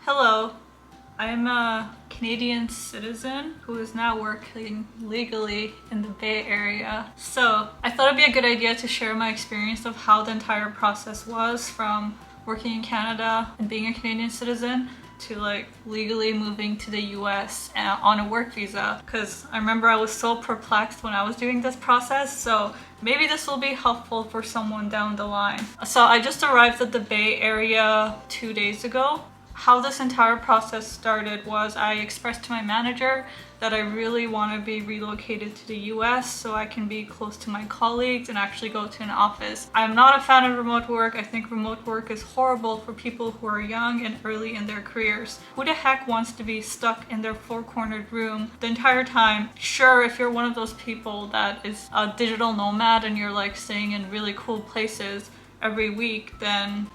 Hello, I'm a Canadian citizen who is now working legally in the Bay Area. So I thought it'd be a good idea to share my experience of how the entire process was from working in Canada and being a Canadian citizen to like legally moving to the US on a work visa, because I remember I was so perplexed when I was doing this process. So maybe this will be helpful for someone down the line. So I just arrived at the Bay Area 2 days ago. How this entire process started was I expressed to my manager that I really want to be relocated to the US so I can be close to my colleagues and actually go to an office. I'm not a fan of remote work. I think remote work is horrible for people who are young and early in their careers. Who the heck wants to be stuck in their four-cornered room the entire time? Sure, if you're one of those people that is a digital nomad and you're like staying in really cool places every week, then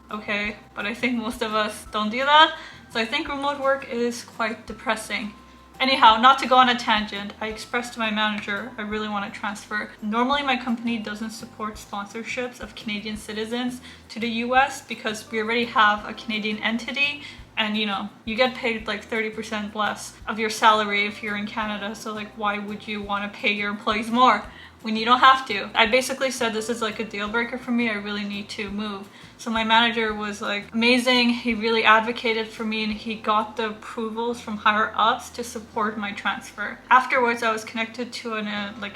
okay, but I think most of us don't do that. So I think remote work is quite depressing. Anyhow, not to go on a tangent, I expressed to my manager I really want to transfer. Normally my company doesn't support sponsorships of Canadian citizens to the US because we already have a Canadian entity, and you get paid like 30% less of your salary if you're in Canada. So like, why would you want to pay your employees more when you don't have to? I basically said this is like a deal breaker for me. I really need to move. So my manager was like amazing. He really advocated for me and he got the approvals from higher ups to support my transfer. Afterwards, I was connected to an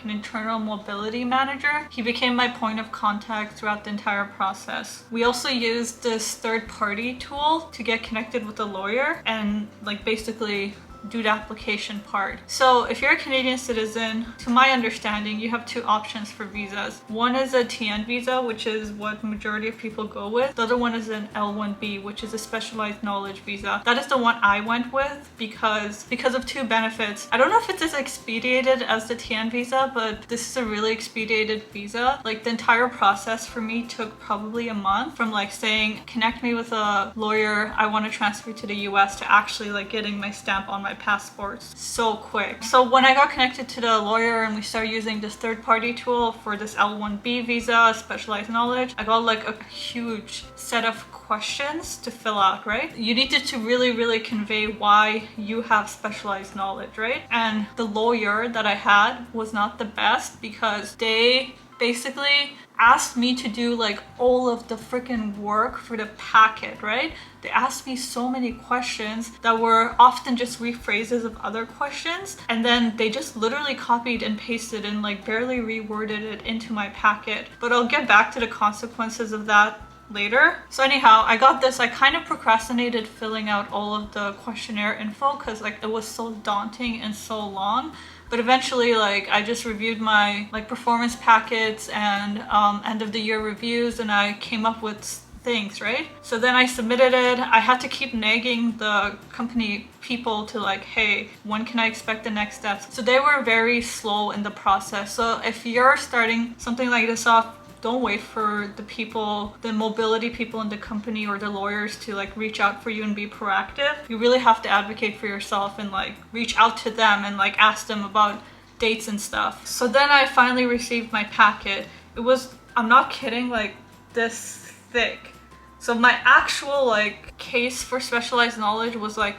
internal mobility manager. He became my point of contact throughout the entire process. We also used this third-party tool to get connected with a lawyer and like basically do the application part. So if you're a Canadian citizen, to my understanding, you have two options for visas. One is a TN visa, which is what majority of people go with. The other one is an L1B, which is a specialized knowledge visa. That is the one I went with because of two benefits. I don't know if it's as expedited as the TN visa, but this is a really expedited visa. Like the entire process for me took probably a month, from like saying, connect me with a lawyer, I want to transfer to the US, to actually like getting my stamp on my passports. So quick. So when I got connected to the lawyer and we started using this third-party tool for this L1B visa, specialized knowledge, I got like a huge set of questions to fill out, right? You needed to really convey why you have specialized knowledge, right? And the lawyer that I had was not the best because they basically asked me to do like all of the freaking work for the packet, right? They asked me so many questions that were often just rephrases of other questions, and then they just literally copied and pasted and like barely reworded it into my packet. But I'll get back to the consequences of that later. So anyhow, I got this. I kind of procrastinated filling out all of the questionnaire info because like it was so daunting and so long. But eventually, like, I just reviewed my like performance packets and end of the year reviews, and I came up with things, right? So then I submitted it. I had to keep nagging the company people to like, hey, when can I expect the next steps? So they were very slow in the process. So if you're starting something like this off, don't wait for the people, the mobility people in the company or the lawyers to like reach out for you and be proactive. You really have to advocate for yourself and like reach out to them and like ask them about dates and stuff. So then I finally received my packet. It was, I'm not kidding, like this thick. So my actual like case for specialized knowledge was like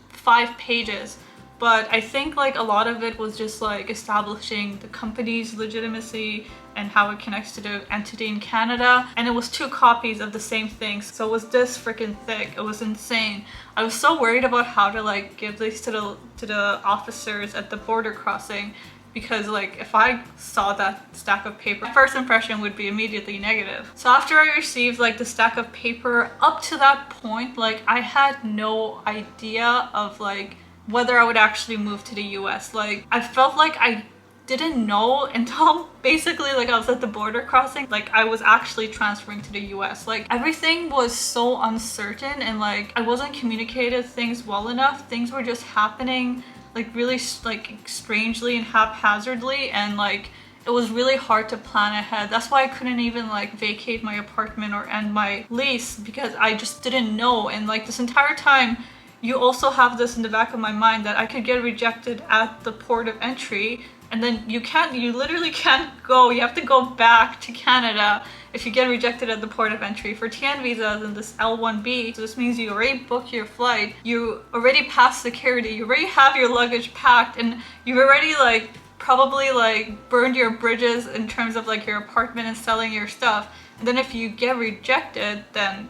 5 pages. But I think like a lot of it was just like establishing the company's legitimacy and how it connects to the entity in Canada. And it was 2 copies of the same thing. So it was this freaking thick. It was insane. I was so worried about how to like give this to the officers at the border crossing, because like if I saw that stack of paper, my first impression would be immediately negative. So after I received like the stack of paper, up to that point, like I had no idea of like whether I would actually move to the US. Like I felt like I didn't know until basically like I was at the border crossing, like I was actually transferring to the US. Like everything was so uncertain and like I wasn't communicated things well enough. Things were just happening like really like strangely and haphazardly, and like it was really hard to plan ahead. That's why I couldn't even like vacate my apartment or end my lease, because I just didn't know. And like this entire time, you also have this in the back of my mind that I could get rejected at the port of entry, and then you literally can't go. You have to go back to Canada if you get rejected at the port of entry. For TN visas and this L1B, so this means you already booked your flight, you already passed security, you already have your luggage packed, and you've already like probably like burned your bridges in terms of like your apartment and selling your stuff. And then if you get rejected, then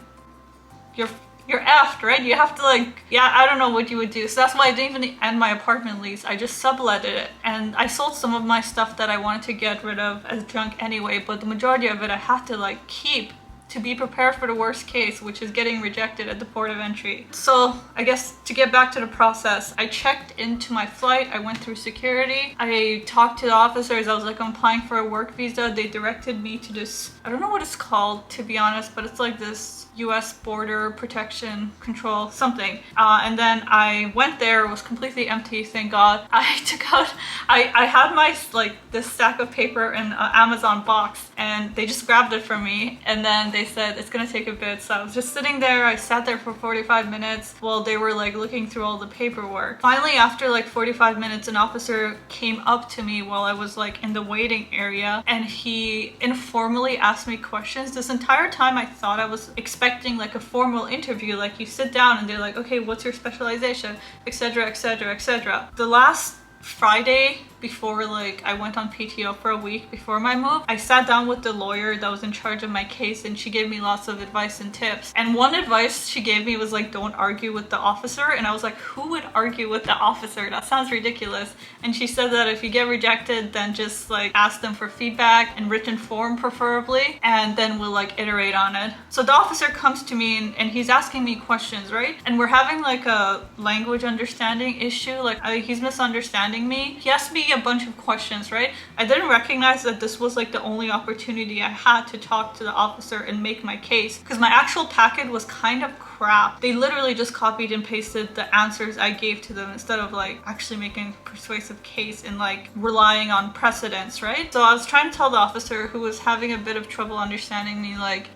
you're effed, right? You have to like, yeah, I don't know what you would do. So that's why I didn't even end my apartment lease. I just subletted it, and I sold some of my stuff that I wanted to get rid of as junk anyway, but the majority of it I had to like keep to be prepared for the worst case, which is getting rejected at the port of entry. So I guess to get back to the process, I checked into my flight, I went through security, I talked to the officers, I was like, I'm applying for a work visa. They directed me to this, I don't know what it's called to be honest, but it's like this US border protection control something. And then I went there, it was completely empty, thank God. I took out, I had my like this stack of paper in an Amazon box, and they just grabbed it from me, and then they said it's gonna take a bit. So I was just sitting there, I sat there for 45 minutes while they were like looking through all the paperwork. Finally, after like 45 minutes, an officer came up to me while I was like in the waiting area, and he informally asked me questions. This entire time I thought I was expecting like a formal interview, like you sit down and they're like, okay, what's your specialization, etc, etc, etc. The last Friday before like I went on PTO for a week before my move, I sat down with the lawyer that was in charge of my case, and she gave me lots of advice and tips. And one advice she gave me was like, don't argue with the officer. And I was like, who would argue with the officer? That sounds ridiculous. And she said that if you get rejected, then just like ask them for feedback in written form preferably, and then we'll like iterate on it. So the officer comes to me and he's asking me questions, right? And we're having like a language understanding issue, like he's misunderstanding me. He asked me a bunch of questions, right? I didn't recognize that this was like the only opportunity I had to talk to the officer and make my case, because my actual packet was kind of crap. They literally just copied and pasted the answers I gave to them instead of like actually making a persuasive case and like relying on precedents, right? So I was trying to tell the officer, who was having a bit of trouble understanding me, like,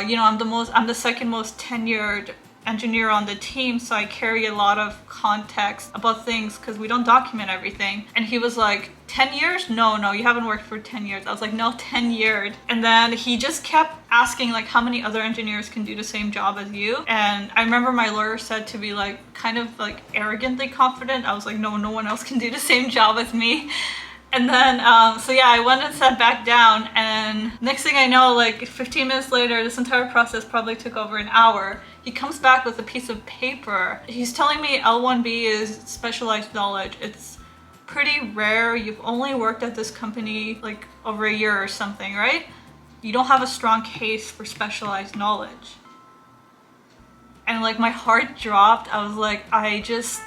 you know, I'm the second most tenured engineer on the team, so I carry a lot of context about things because we don't document everything. And he was like, 10 years? No, you haven't worked for 10 years. I was like, no, 10 years. And then he just kept asking like, how many other engineers can do the same job as you? And I remember my lawyer said to be like, kind of like arrogantly confident. I was like, no one else can do the same job as me. And then, so yeah, I went and sat back down, and next thing I know, like 15 minutes later, this entire process probably took over an hour. He comes back with a piece of paper. He's telling me L1B is specialized knowledge. It's pretty rare. You've only worked at this company like over a year or something, right? You don't have a strong case for specialized knowledge. And like my heart dropped. I was like, I just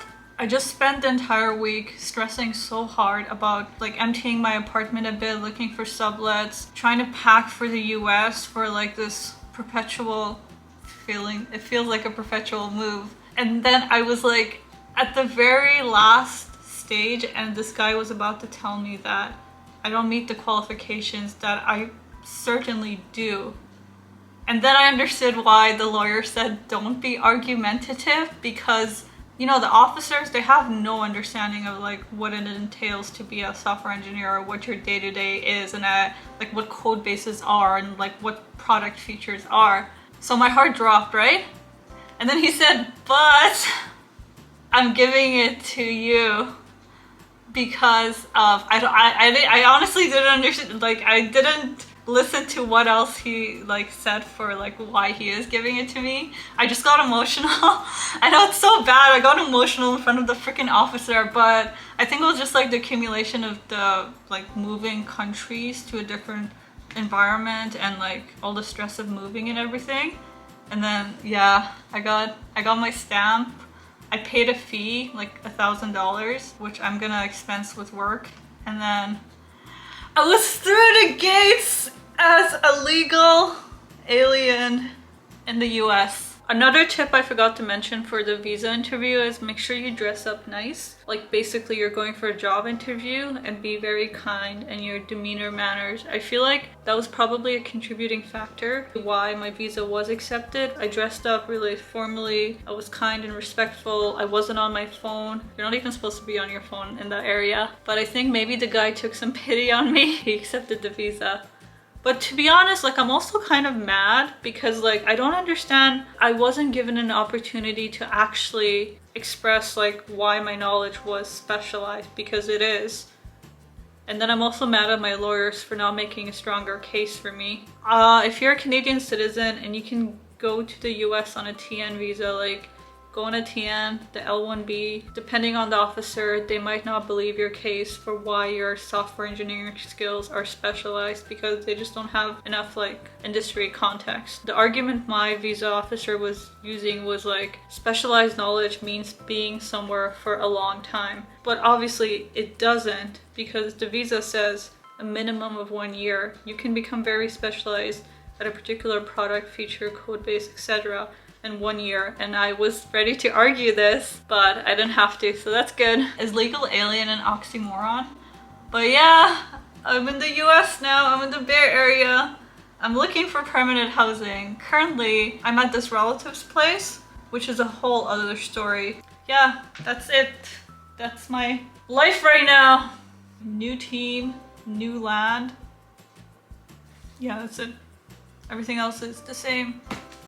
spent the entire week stressing so hard about like emptying my apartment a bit, looking for sublets, trying to pack for the US for like this perpetual feeling. It feels like a perpetual move. And then I was like at the very last stage, and this guy was about to tell me that I don't meet the qualifications that I certainly do. And then I understood why the lawyer said don't be argumentative, because you know, the officers, they have no understanding of like what it entails to be a software engineer, or what your day-to-day is, and like what code bases are, and like what product features are. So my heart dropped, right? And then he said, but I'm giving it to you because of, I honestly didn't understand, like I didn't listen to what else he like said for like why he is giving it to me. I just got emotional. I know it's so bad. I got emotional in front of the freaking officer, but I think it was just like the accumulation of the like moving countries to a different environment and like all the stress of moving and everything. And then yeah, I got my stamp. I paid a fee, like $1,000, which I'm gonna expense with work. And then I was through the gates as a legal alien in the US. Another tip I forgot to mention for the visa interview is make sure you dress up nice. Like basically you're going for a job interview, and be very kind in your demeanor, manners. I feel like that was probably a contributing factor to why my visa was accepted. I dressed up really formally. I was kind and respectful. I wasn't on my phone. You're not even supposed to be on your phone in that area. But I think maybe the guy took some pity on me. He accepted the visa. But to be honest, like I'm also kind of mad because like I don't understand. I wasn't given an opportunity to actually express like why my knowledge was specialized, because it is. And then I'm also mad at my lawyers for not making a stronger case for me. If you're a Canadian citizen and you can go to the US on a TN visa, like go on a TN, the L1B, depending on the officer, they might not believe your case for why your software engineering skills are specialized, because they just don't have enough like industry context. The argument my visa officer was using was like specialized knowledge means being somewhere for a long time. But obviously it doesn't, because the visa says a minimum of 1 year. You can become very specialized at a particular product, feature, code base, etc. in 1 year, and I was ready to argue this, but I didn't have to, so that's good. Is legal alien an oxymoron? But yeah, I'm in the US now, I'm in the Bay Area. I'm looking for permanent housing. Currently, I'm at this relative's place, which is a whole other story. Yeah, that's it. That's my life right now. New team, new land. Yeah, that's it. Everything else is the same.